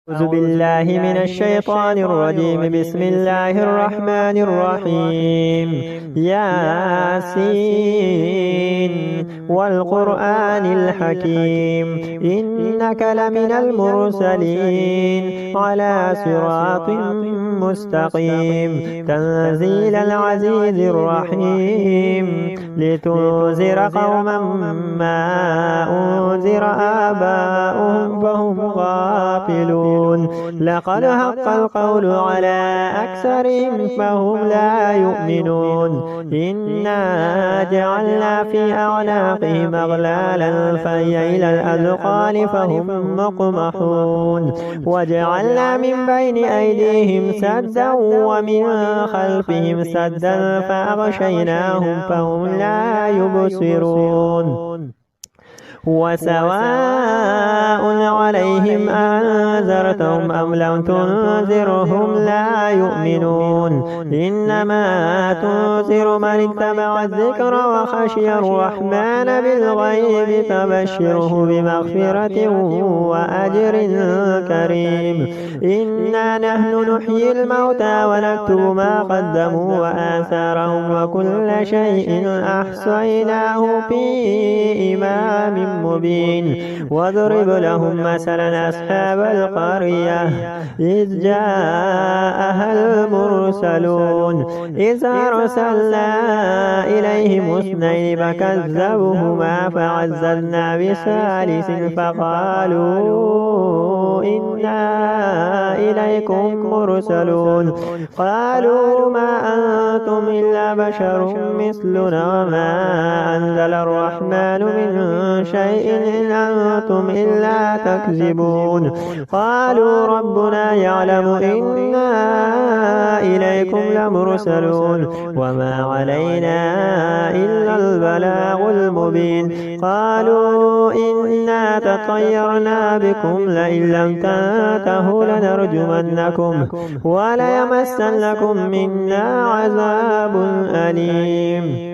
أعوذ بالله من الشيطان الرجيم. بسم الله الرحمن الرحيم. ياسين والقرآن الحكيم إنك لمن المرسلين على صراط مستقيم تنزيل العزيز الرحيم لتنذر قوما ما أنذر آباؤهم فهم غافلون. لقد حق القول على أكثرهم فهم لا يؤمنون. إنا جعلنا في أعناقهم أغلالا فهي إلى الأذقان فهم مقمحون. وجعلنا من بين أيديهم سدا ومن خلفهم سدا فأغشيناهم فهم لا يبصرون. وسواء عليهم أنذرتهم أم لم تنذرهم لا يؤمنون. إنما تنذر من اتبع الذكر وخشي الرحمن بالغيب فبشره بمغفرة وأجر كريم. إنا نحن نحيي الموتى ونكتب ما قدموا وآثارهم وكل شيء أحصيناه في إمام مبين. واضرب لهم مثلا أصحاب القرية إذ جاءها المرسلون إذ أرسلنا إليهم اثنين فكذبوهما فعززنا بثالث فقالوا إنا إليكم مرسلون. قالوا ما أنتم إلا بشر مثلنا وما أنزل الرحمن من شيء إن أنتم إلا تكذبون. قالوا ربنا يعلم إنا إليكم لمرسلون وما علينا إلا البلاغ المبين. قالوا إنا تطيرنا بكم لئن لم تنتهوا لنرجمنكم وليمسنكم منا عذاب أليم.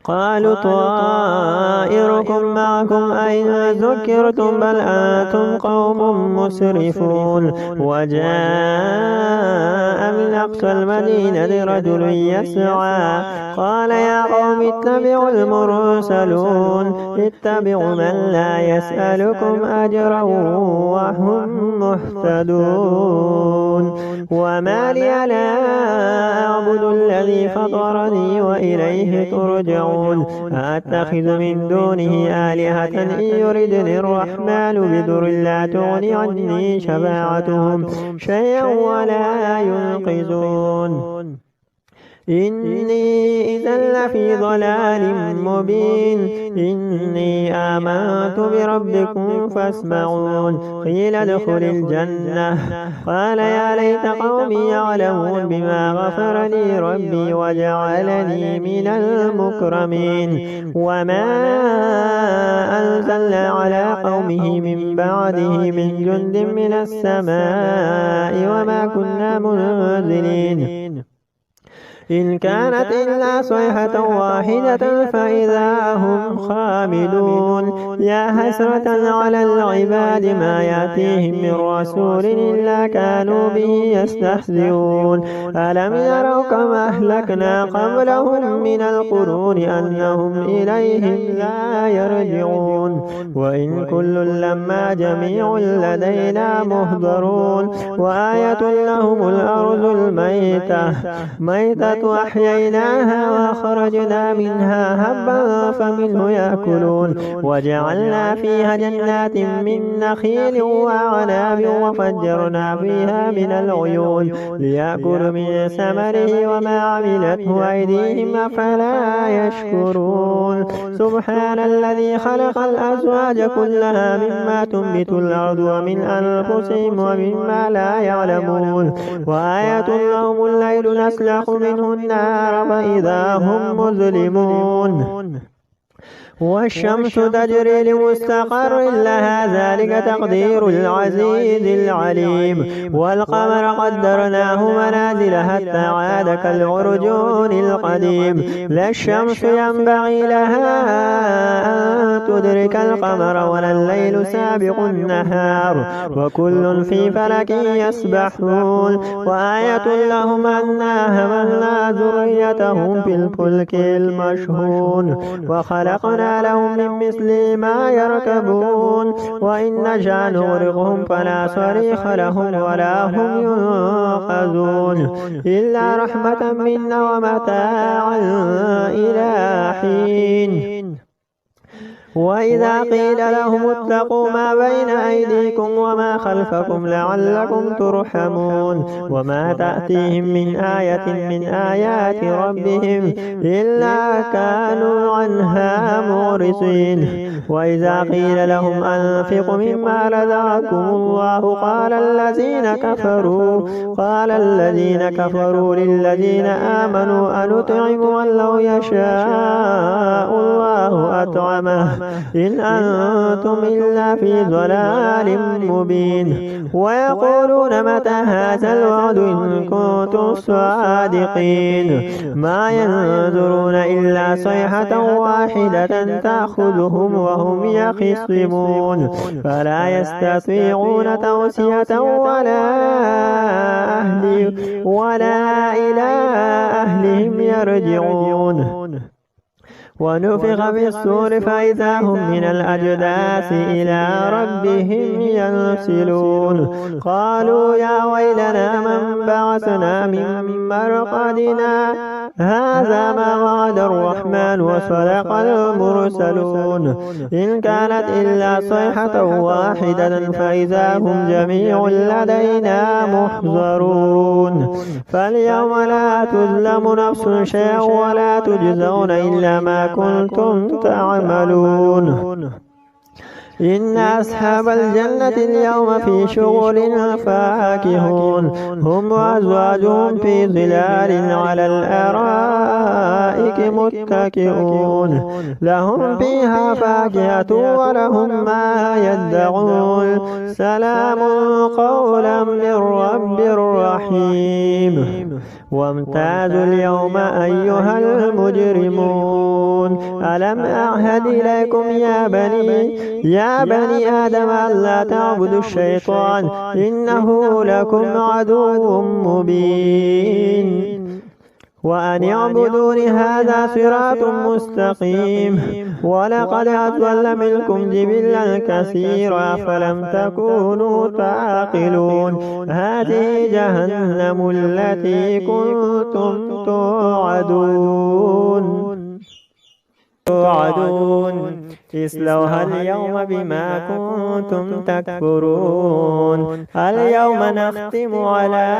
قالوا طائركم معكم أئن ذكرتم بل أنتم قوم مسرفون. وجاء من أقصى المدينة رجل يسعى قال يا قوم اتبعوا المرسلون اتبعوا من لا يسألكم أجرا وهم مهتدون. وما لي لا أعبد الذي فطرني وإليه ترجعون. أتخذ من دونه آلهة إن يردني الرحمن بضر لا تغني عني شفاعتهم شيئا ولا ينقذون. إني إذا لفي ضلال مبين. إني آمنت بربكم فاسمعون. قيل ادخل الجنة قال يا ليت قومي يعلمون بما غفر لي ربي وجعلني من المكرمين. وما أنزلنا على قومه من بعده من جند من السماء وما كنا منزلين إن كانت إلا صيحة واحدة فإذا هم خامدون. يا حسرة على العباد ما يأتيهم من رسول إلا كانوا به يستهزئون. ألم يروا كما أهلكنا قبلهم من القرون أنهم إليهم لا يرجعون. وإن كل لما جميع لدينا مهضرون. وآية لهم الأرض الميتة وأحييناها وأخرجنا منها هبا فمنه يأكلون. وجعلنا فيها جنات من نخيل وأعناب وفجرنا فيها من العيون ليأكلوا من ثمره وما عملته أيديهم أفلا يشكرون. سبحان الذي خلق الأزواج كلها مما تنبت الأرض ومن أنفسهم ومما لا يعلمون. وآية لهم الليل نسلخ منه النار فإذا هم مظلمون. والشمس تجري لمستقر لها ذلك تقدير العزيز العليم. والقمر قدرناه منازل حتى عاد كالعرجون القديم. لا الشمس ينبغي لها أن تدرك القمر ولا الليل سابق النهار وكل في فلك يسبحون. وآية لهم أنا حملنا ذريتهم في الفلك المشحون وخلقنا لهم من مثل ما يركبون وإن نشأ نغرقهم فلا صريخ لهم ولا هم ينقذون إلا رحمة منا ومتاعا إلى حين. وإذا قيل لهم اتقوا ما بين أيديكم وما خلفكم لعلكم ترحمون وما تأتيهم من آية من آيات ربهم إلا كانوا عنها معرضين. وإذا قيل لهم أنفقوا مما رزقكم الله قال الذين كفروا للذين آمنوا أنطعم من لو يشاء الله أطعمه إن أنتم إلا في ضلال مبين. ويقولون متى هذا الوعد إن كنتم صادقين ما ينظرون إلا صيحة واحدة تأخذهم وهم يخصمون فلا يستطيعون توصية ولا إلى أهلهم يرجعون. ونفخ في الصور فإذا هم من الأجداث إلى ربهم ينسلون. قالوا يا ويلنا من بعثنا من مرقدنا هذا ما وعد الرحمن وصدق المرسلون إن كانت إلا صيحة واحدة فإذا هم جميع لدينا محضرون. فاليوم لا تظلم نفس شيئا ولا تجزون إلا ما كنتم تعملون. إن أصحاب الجنة اليوم في شغل فاكهون هم وأزواجهم في ظلال على الأرائك متكئون لهم فيها فاكهة ولهم ما يدعون سلام قولا من رب رحيم. وامتازوا اليوم أيها المجرمون ألم أعهد إليكم يا بني آدم ألا تعبدوا الشيطان إنه لكم عدو مبين وأن اعبدون هذا صراط مستقيم. ولقد أضل منكم جبلا كثيرا فلم تكونوا تعقلون هذه جهنم التي كنتم توعدون اصلوها اليوم بما كنتم تكفرون. اليوم نختم على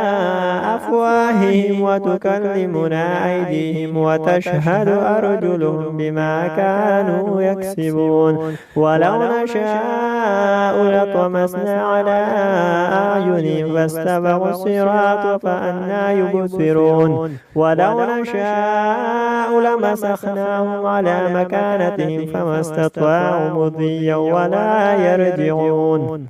أفواههم وتكلمنا أيديهم وتشهد أرجلهم بما كانوا يكسبون. ولو نشاء لطمسنا على أعينهم فاستبقوا الصراط فأنى يبصرون. ولو نشاء لمسخناهم على مكانتهم فما استطاعوا مضيا ولا يرجعون.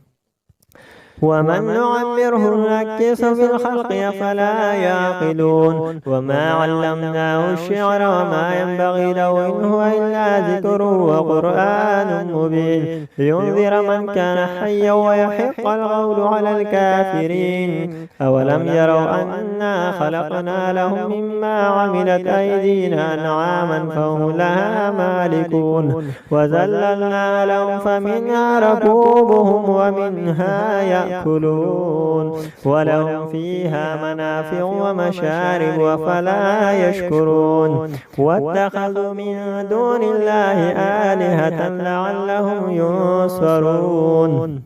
ومن نعمره نكس في الخلق أفلا يعقلون. وما علمناه الشعر وما ينبغي له إن هو إلا ذكر وقرآن مبين لينذر من كان حيا ويحق القول على الكافرين. أولم يروا أنا خلقنا لهم مما عملت أيدينا أنعاما فهم لها مالكون وذللنا لهم فمنها ركوبهم ومنها يأكلون ولهم فيها منافع ومشارب أفلا يشكرون. واتخذوا من دون الله آلهة لعلهم ينصرون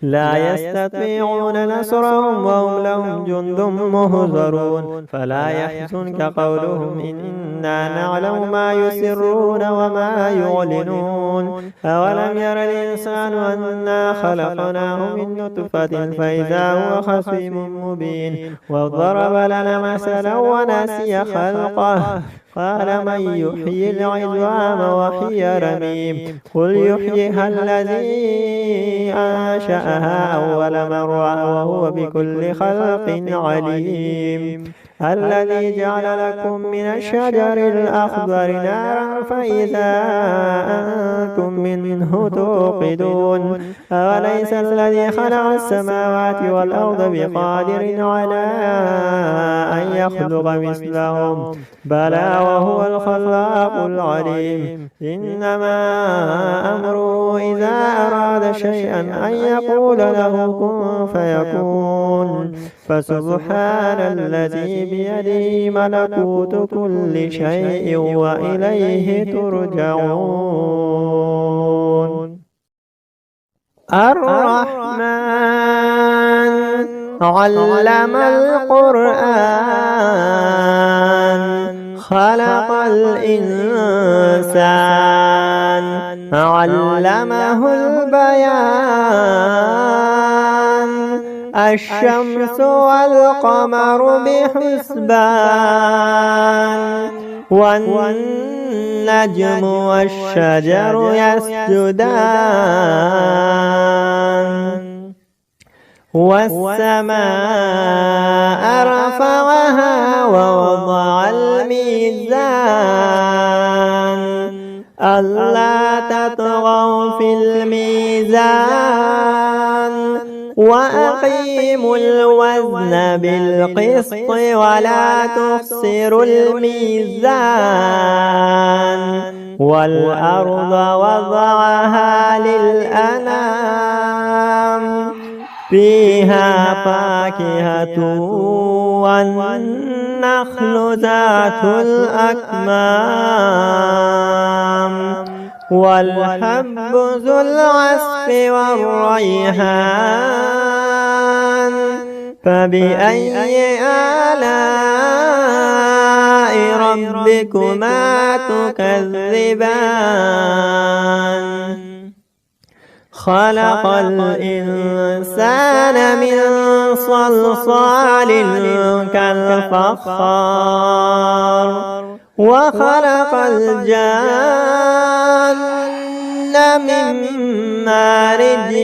لا يستطيعون نصرهم وهم لهم جند مهزرون. فلا يحزنك قولهم إن إنا نعلم ما يسرون وما يعلنون أولم ير الإنسان أنا خلقناه من نطفة فإذا هو خصيم مبين وضرب لنا مثلا ونسي خلقه قال من يحيي العظام وهي رميم قل يحييها الذي أنشأها أول مرة وهو بكل خلق عليم الذي جعل لكم من الشجر الأخضر نارا فإذا أنتم منه توقدون أوليس الذي خلق السماوات والأرض بقادر على أن يخلق مثلهم بلى وهو الخلاق العليم إنما أمره إذا أراد شيئا أن يقول له كن فيكون فسبحان الذي بيده ملكوت كل شيء وإليه ترجعون الرحمن علم القرآن خلق الإنسان علمه البيان الشمس والقمر بحسبان والنجم والشجر يسجدان والسماء رفعها ووضع الميزان ألا تطغوا في الميزان وأقيموا الوزن بالقسط ولا تخسروا الميزان والأرض وضعها للأنام فيها فاكهة والنخل ذات الأكمام والحب ذو العصف والريحان فبأي آلاء ربكما تكذبان خلق الإنسان من صلصال كالفخار وخلق الجان من مارج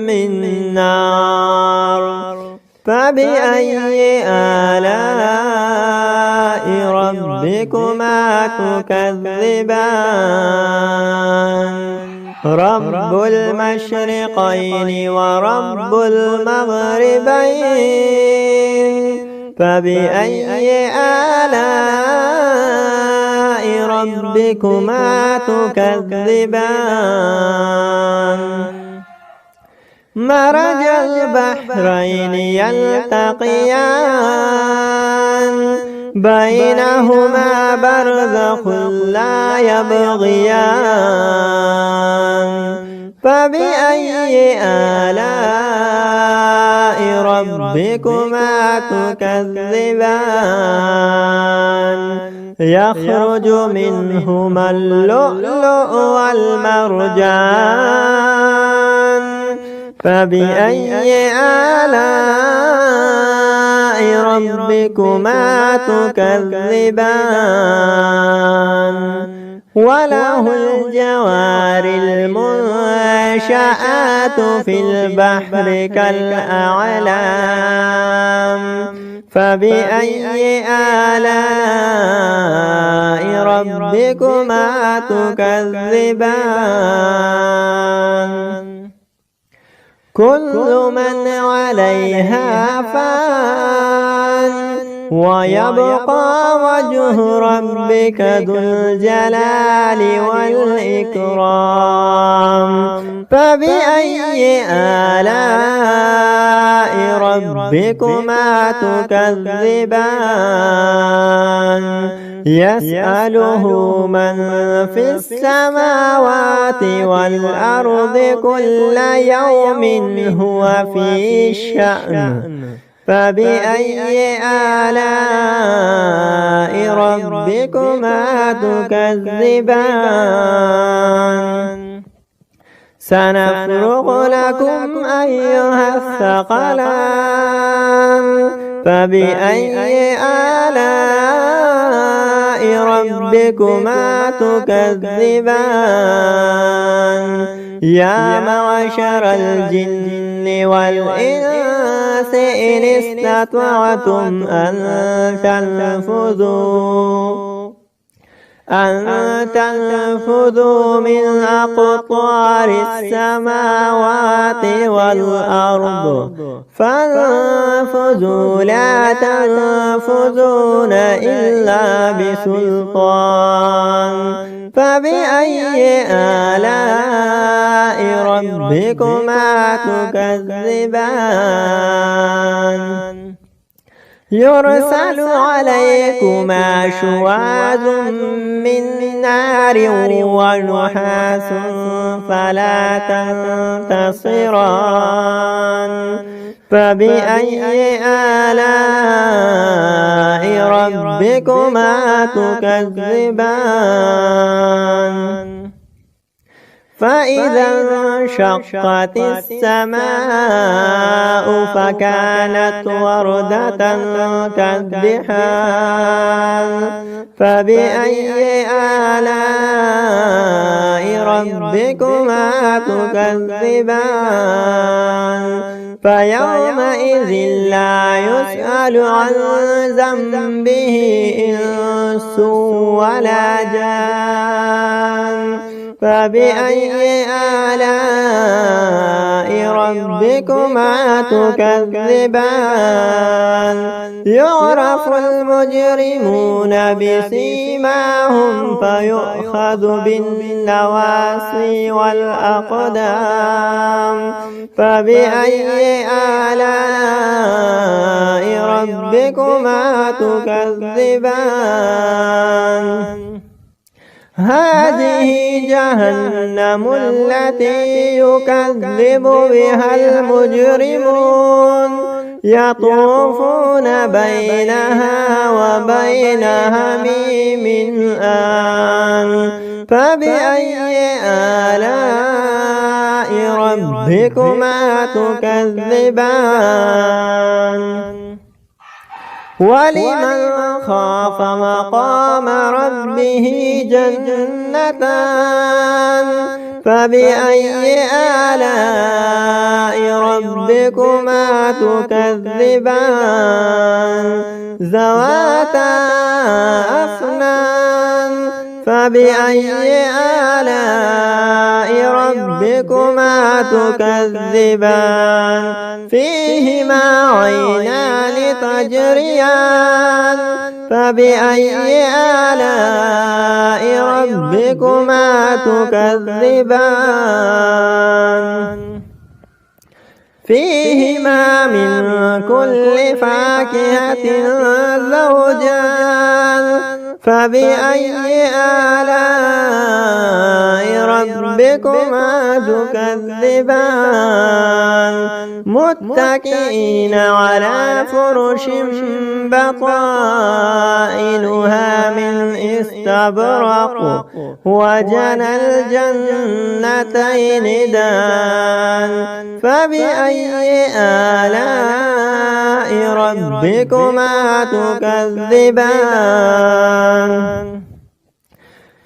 من نار فبأي آلاء ربكما تكذبان رب المشرقين ورب المغربين فبأي آلاء ربكما تكذبان مرج البحرين يلتقيان بينهما برزخ لا يبغيان فبأي آلاء ربكما تكذبان يخرج منهما اللؤلؤ والمرجان فبأي آلاء ربكما تكذبان وله الجوار المنشآت في البحر كالأعلام فبأي آلاء ربكما تكذبان كل من عليها فان ويبقى وجه ربك ذو الجلال والإكرام فبأي آلاء ربكما تكذبان يسأله من في السماوات والأرض كل يوم هو في شأن فبأي آلاء ربكما تكذبان سنفرغ لكم أيها الثقلان فبأي آلاء ربكما تكذبان يا معشر الجن والإنس إن استطعتم أن تنفذوا من أقطار السماوات والأرض فانفذوا لا تنفذون إلا بسلطان فبأي آلاء ربكما تكذبان يرسل عليكما شواظ من نار ونحاس فلا تنتصران فبأي آلاء ربكما تكذبان فإذا انشقت السماء فكانت وردة كالدحان فبأي آلاء ربكما تكذبان فيومئذ لا يسأل عن ذنبه إنس ولا جان فبأي آلاء ربكما تكذبان يعرف المجرمون بسيماهم فيؤخذ بالنواصي والأقدام فبأي آلاء ربكما تكذبان هذه جهنم التي يكذب بها المجرمون يطوفون بينها وبين حميم آن فبأي آلاء ربكما تكذبان ولمن خاف مقام ربه جنتان فبأي آلاء ربكما تكذبان ذواتا أفنان فبأي آلاء ربكما تكذبان فيهما عينان تجريان فبأي آلاء ربكما تكذبان فيهما من كل فاكهة زوجان فبأي آلاء ربكما تكذبان متكئين على فرش بطائنها من استبرق وجنى الجنتين دان فبأي آلاء ربكما تكذبان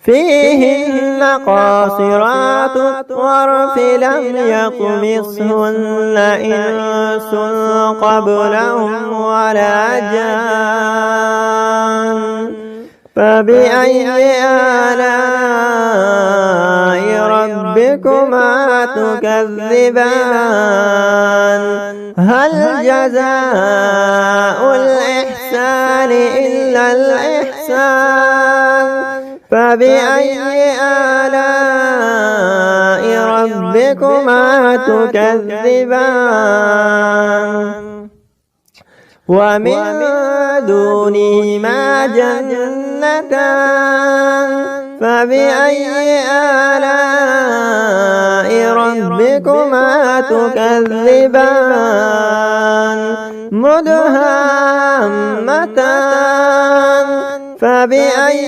فيهن قاصرات الطرف لم يطمثهن إنس قبلهم ولا جان فبأي آلاء ربكما تكذبان هل جزاء الإحسان إلا الإحسان فبأي آلاء ربكما تكذبان ومن دونهما جنتان فبأي آلاء ربكما تكذبان مدهامتان فبأي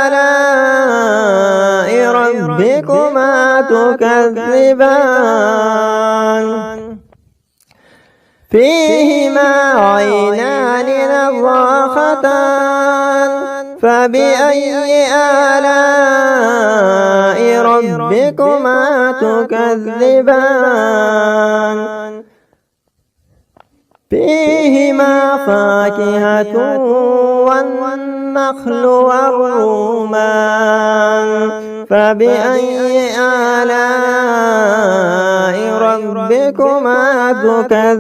آلاء ربكما تكذبان فيهما عينان نضاختان فبأي آلاء ربكما تكذبان فيهما فاكهة والنخل والرمان فبأي آلاء ربكما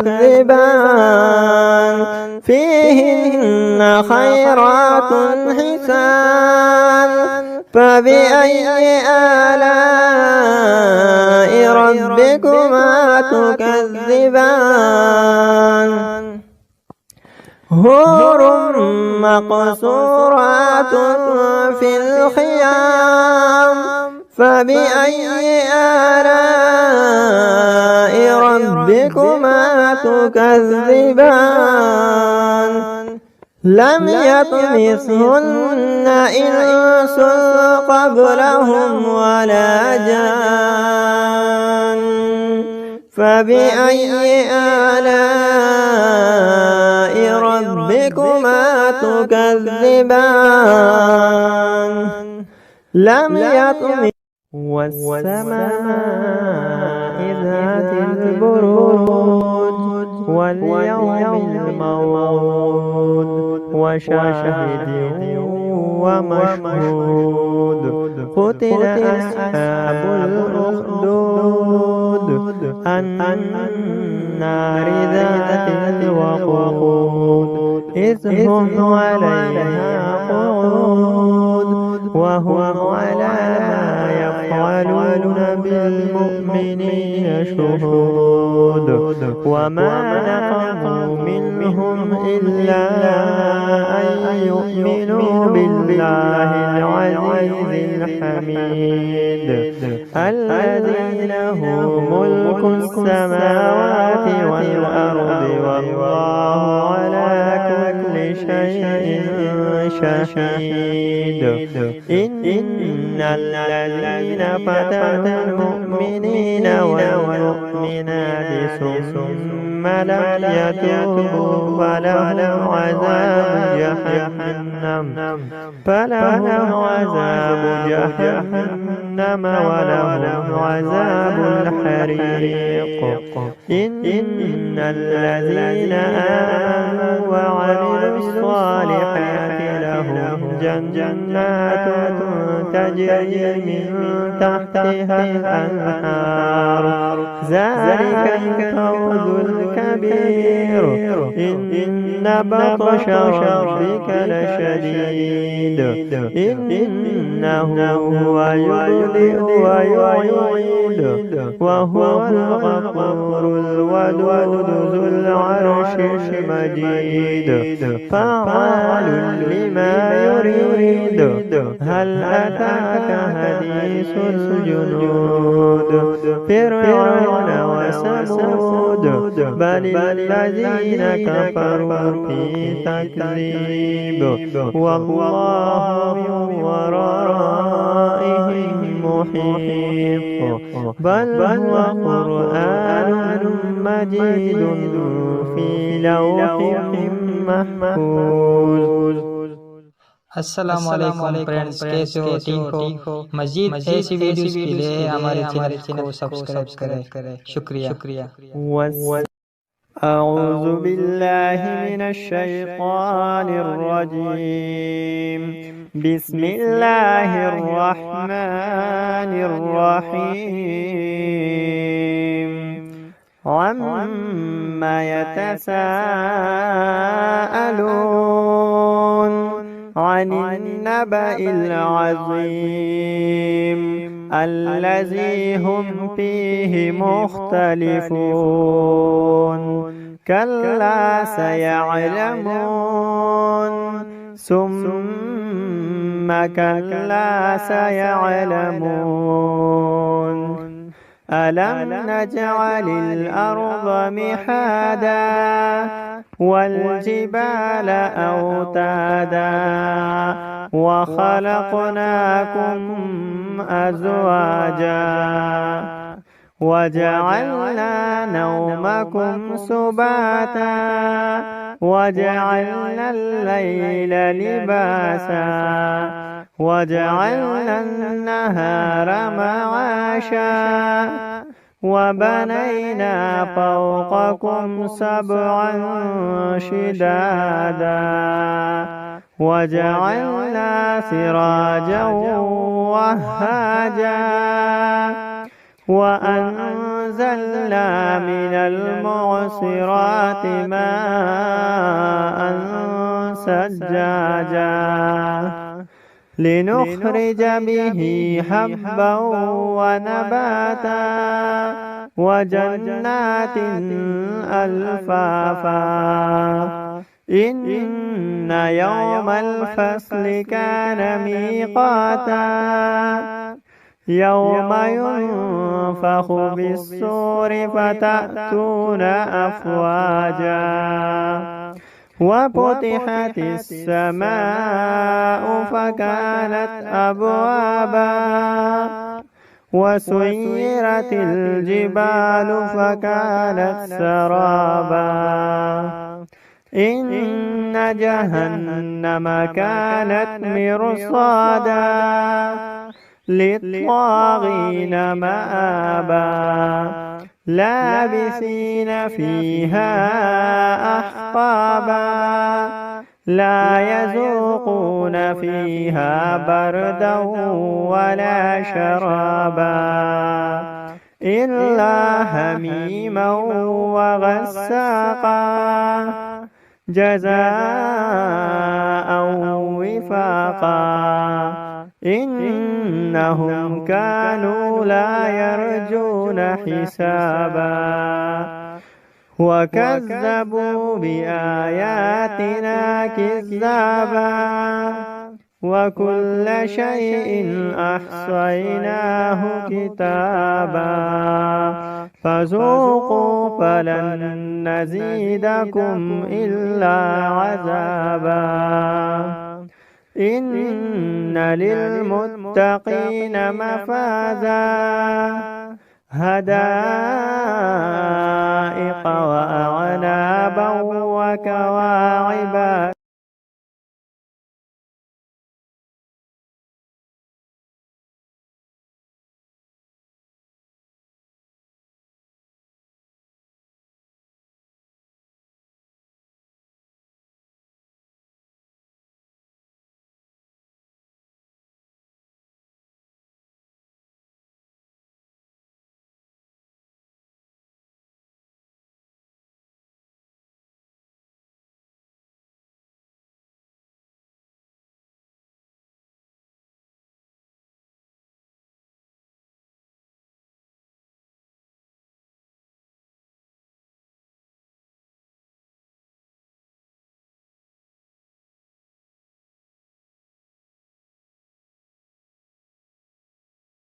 تكذبان فيهن خيرات حسان فبأي آلاء ربكما تكذبان حور مقصورات في الخيام فبأي آلاء ربكما تكذبان لم يطمثهن إنس قبلهم ولا جان فبأي آلاء ربكما تكذبان لم يطمث والسماء ذات البروج واليوم الموعود وشاهد ومشهود قتل أصحاب الأخدود النار ذات الوقود إذ هم عليها قعود وهم على ما يفعلون بالمؤمنين شهود وما نقموا منهم إلا أن يؤمنوا بالله العزيز الحميد الذي له ملك السماوات والأرض والله على كل شيء شهيد إن الذين فتنوا المؤمنين والمؤمنات ثم لم يتوبوا فلهم عذاب جهنم ولهم عذاب الحريق إن الذين آمنوا وعملوا الصالحات لهم جنات تجري من تحتها الأنهار ذلك الفوز الكبير إن بطش ربك لشديد إنه هو يبدئ ويعيد وهو الغفور الودود ذو العرش المجيد فعال لما يريد هل أتاك حديث الجنود فرعون وثمود بل الذين كفروا في تكذيب والله من ورائهم محيط بل هو قرآن مجيد في لوح محفوظ। अस्सलाम वालेकुम फ्रेंड्स, कैसे हो? ठीक हो? मजीद ऐसी वीडियोस के लिए हमारे चैनल को सब्सक्राइब करें। शुक्रिया। أعوذ بالله من الشيطان الرجيم بسم الله الرحمن الرحيم عما يتساءلون عن النبأ العظيم الذي هم فيه مختلفون كلا سيعلمون ثم كلا سيعلمون ألم نجعل الأرض مهادا والجبال أوتادا وخلقناكم أزواجا وجعلنا نومكم سباتا وجعلنا الليل لباسا وجعلنا النهار معاشا وبنينا فوقكم سبعا شدادا وجعلنا سراجا وهاجا وأنزلنا من المعصرات ماء ثجاجا لنخرج به حبا ونباتا وجنات ألفافا إن يوم الفصل كان ميقاتا يوم ينفخ بالصور فتأتون أفواجا وفتحت السماء فكانت أبوابا وسيرت الجبال فكانت سرابا إن جهنم كانت مرصادا للطاغين مآبا لابثين فيها أحقابا لا يذوقون فيها بردا ولا شرابا إلا حميما وغساقا جزاء وفاقا إنهم كانوا لا يرجون حسابا وكذبوا بآياتنا كذابا وكل شيء أحصيناه كتابا فذوقوا فلن نزيدكم إلا عذابا إن للمتقين مفازا هدائق وأعنابا وكواعب